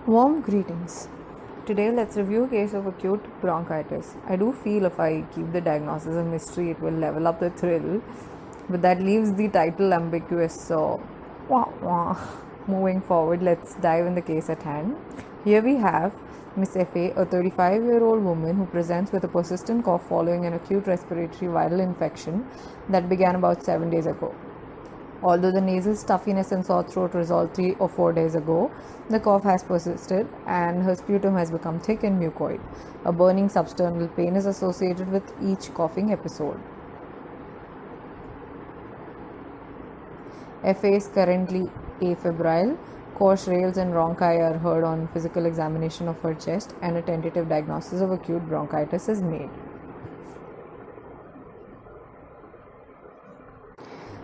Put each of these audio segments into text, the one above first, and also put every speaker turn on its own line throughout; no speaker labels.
Warm greetings. Today let's review a case of acute bronchitis. I do feel if I keep the diagnosis a mystery it will level up the thrill, but that leaves the title ambiguous, so wah, wah. Moving forward, let's dive in the case at hand. Here we have Miss F.A., a 35-year-old woman who presents with a persistent cough following an acute respiratory viral infection that began about 7 days ago. Although the nasal stuffiness and sore throat resolved 3 or 4 days ago, the cough has persisted and her sputum has become thick and mucoid. A burning substernal pain is associated with each coughing episode. FA is currently afebrile. Coarse rales and rhonchi are heard on physical examination of her chest, and a tentative diagnosis of acute bronchitis is made.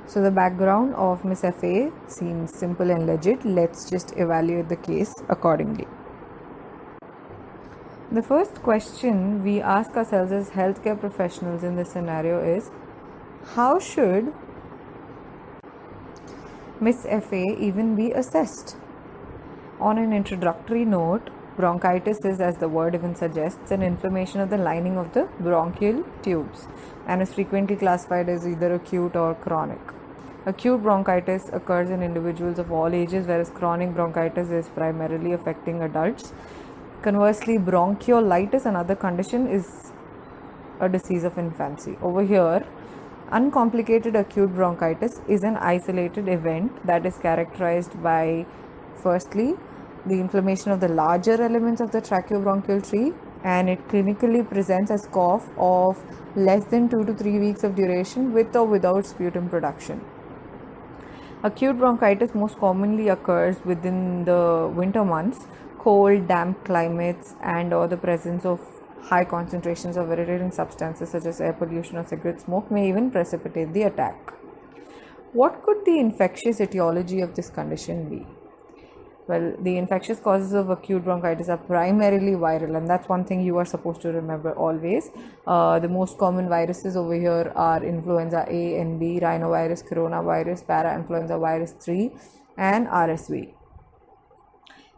So the background of Miss F.A. seems simple and legit. Let's just evaluate the case accordingly. The first question we ask ourselves as healthcare professionals in this scenario is, how should Miss F.A. even be assessed? On an introductory note, bronchitis is, as the word even suggests, an inflammation of the lining of the bronchial tubes and is frequently classified as either acute or chronic. Acute bronchitis occurs in individuals of all ages, whereas chronic bronchitis is primarily affecting adults. Conversely, bronchiolitis, another condition, is a disease of infancy. Over here, uncomplicated acute bronchitis is an isolated event that is characterized by, firstly, the inflammation of the larger elements of the tracheobronchial tree, and it clinically presents as cough of less than 2 to 3 weeks of duration with or without sputum production. Acute bronchitis most commonly occurs within the winter months. Cold, damp climates and or the presence of high concentrations of irritating substances such as air pollution or cigarette smoke may even precipitate the attack. What could the infectious etiology of this condition be? Well, the infectious causes of acute bronchitis are primarily viral, and that's one thing you are supposed to remember always. The most common viruses over here are influenza A and B, rhinovirus, coronavirus, parainfluenza virus 3, and RSV.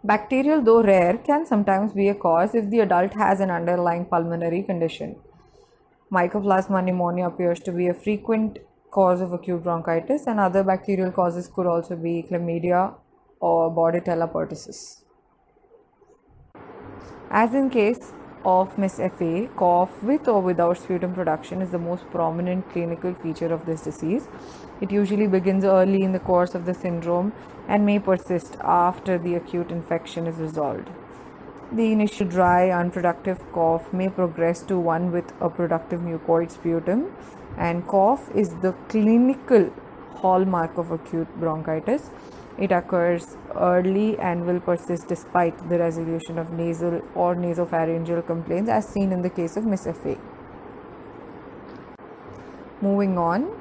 Bacterial, though rare, can sometimes be a cause if the adult has an underlying pulmonary condition. Mycoplasma pneumonia appears to be a frequent cause of acute bronchitis, and other bacterial causes could also be chlamydia or Bordetella pertussis. As in case of Miss F.A., cough with or without sputum production is the most prominent clinical feature of this disease. It usually begins early in the course of the syndrome and may persist after the acute infection is resolved. The initial dry, unproductive cough may progress to one with a productive mucoid sputum, and cough is the clinical hallmark of acute bronchitis. It occurs early and will persist despite the resolution of nasal or nasopharyngeal complaints, as seen in the case of Miss F.A. Moving on,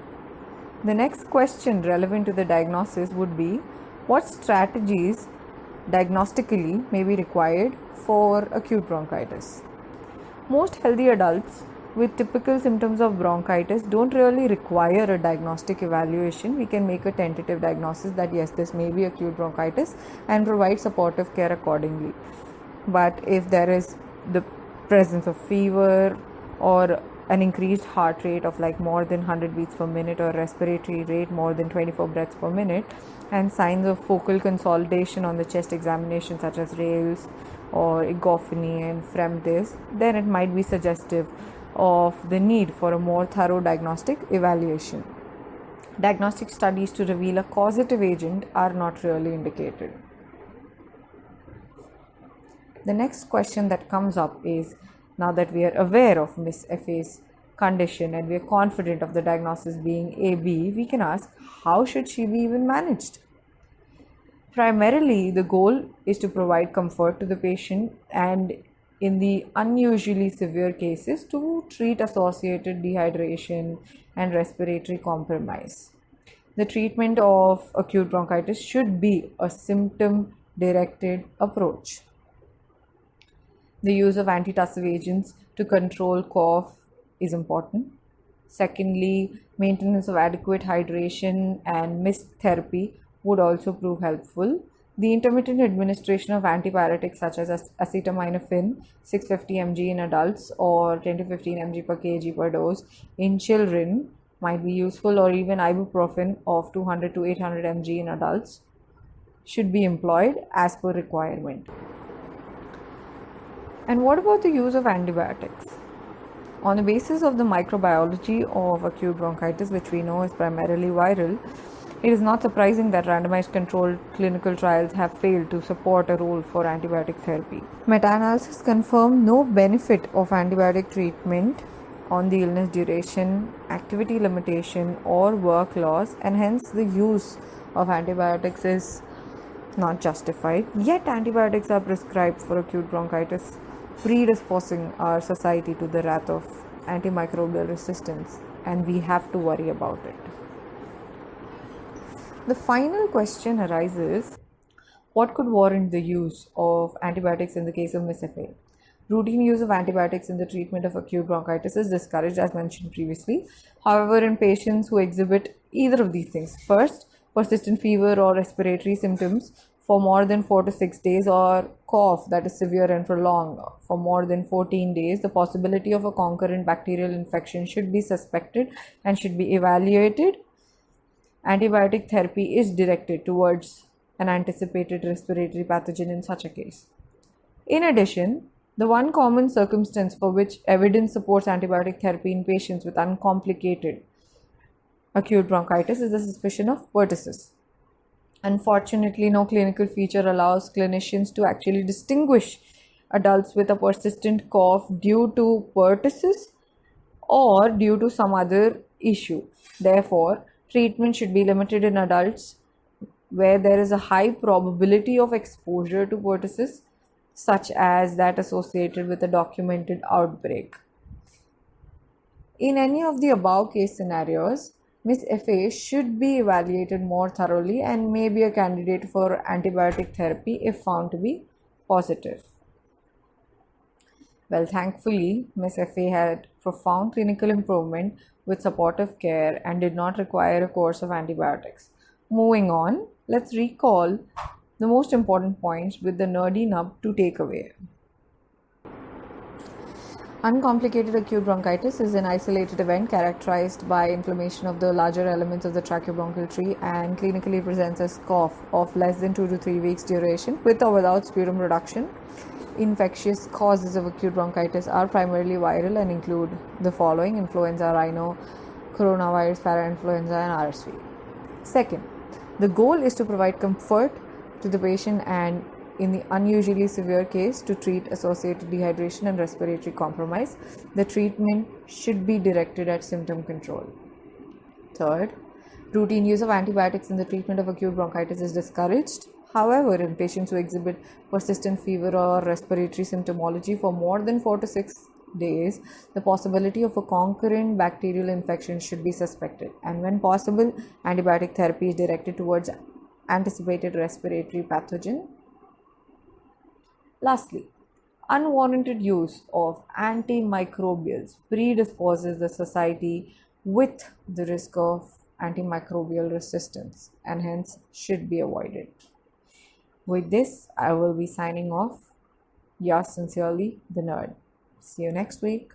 the next question relevant to the diagnosis would be, what strategies diagnostically may be required for acute bronchitis? Most healthy adults with typical symptoms of bronchitis don't really require a diagnostic evaluation. We can make a tentative diagnosis that yes, this may be acute bronchitis and provide supportive care accordingly. But if there is the presence of fever or an increased heart rate of like more than 100 beats per minute or respiratory rate more than 24 breaths per minute and signs of focal consolidation on the chest examination such as rales or egophony and phlegm-dis, then it might be suggestive of the need for a more thorough diagnostic evaluation. Diagnostic studies to reveal a causative agent are not really indicated. The next question that comes up is, now that we are aware of Miss F.A.'s condition and we are confident of the diagnosis being AB, we can ask, how should she be even managed? Primarily, the goal is to provide comfort to the patient and in the unusually severe cases to treat associated dehydration and respiratory compromise. The treatment of acute bronchitis should be a symptom-directed approach. The use of antitussive agents to control cough is important. Secondly, maintenance of adequate hydration and mist therapy would also prove helpful. The intermittent administration of antipyretics such as acetaminophen 650 mg in adults or 10 to 15 mg per kg per dose in children might be useful, or even ibuprofen of 200 to 800 mg in adults should be employed as per requirement. And what about the use of antibiotics? On the basis of the microbiology of acute bronchitis, which we know is primarily viral, it is not surprising that randomized controlled clinical trials have failed to support a role for antibiotic therapy. Meta-analysis confirm no benefit of antibiotic treatment on the illness duration, activity limitation, or work loss, and hence the use of antibiotics is not justified. Yet antibiotics are prescribed for acute bronchitis, predisposing our society to the wrath of antimicrobial resistance, and we have to worry about it. The final question arises: what could warrant the use of antibiotics in the case of MSFA? Routine use of antibiotics in the treatment of acute bronchitis is discouraged, as mentioned previously. However, in patients who exhibit either of these things, first, persistent fever or respiratory symptoms for more than 4 to 6 days, or cough that is severe and prolonged for more than 14 days, the possibility of a concurrent bacterial infection should be suspected and should be evaluated. Antibiotic therapy is directed towards an anticipated respiratory pathogen in such a case. In addition, the one common circumstance for which evidence supports antibiotic therapy in patients with uncomplicated acute bronchitis is the suspicion of pertussis. Unfortunately, no clinical feature allows clinicians to actually distinguish adults with a persistent cough due to pertussis or due to some other issue. Therefore, treatment should be limited in adults where there is a high probability of exposure to pertussis, such as that associated with a documented outbreak. In any of the above case scenarios, Miss FA should be evaluated more thoroughly and may be a candidate for antibiotic therapy if found to be positive. Well, thankfully, Miss FA had profound clinical improvement with supportive care and did not require a course of antibiotics. Moving on, let's recall the most important points with the nerdy nub to take away. Uncomplicated acute bronchitis is an isolated event characterized by inflammation of the larger elements of the tracheobronchial tree and clinically presents as cough of less than 2 to 3 weeks duration with or without sputum production. Infectious causes of acute bronchitis are primarily viral and include the following: influenza, rhino, coronavirus, parainfluenza, and RSV. Second, the goal is to provide comfort to the patient and, in the unusually severe case, to treat associated dehydration and respiratory compromise. The treatment should be directed at symptom control. Third, routine use of antibiotics in the treatment of acute bronchitis is discouraged. However, in patients who exhibit persistent fever or respiratory symptomology for more than 4 to 6 days, the possibility of a concurrent bacterial infection should be suspected, and when possible, antibiotic therapy is directed towards anticipated respiratory pathogen. Lastly, unwarranted use of antimicrobials predisposes the society with the risk of antimicrobial resistance and hence should be avoided. With this, I will be signing off. Yours sincerely, the nerd. See you next week.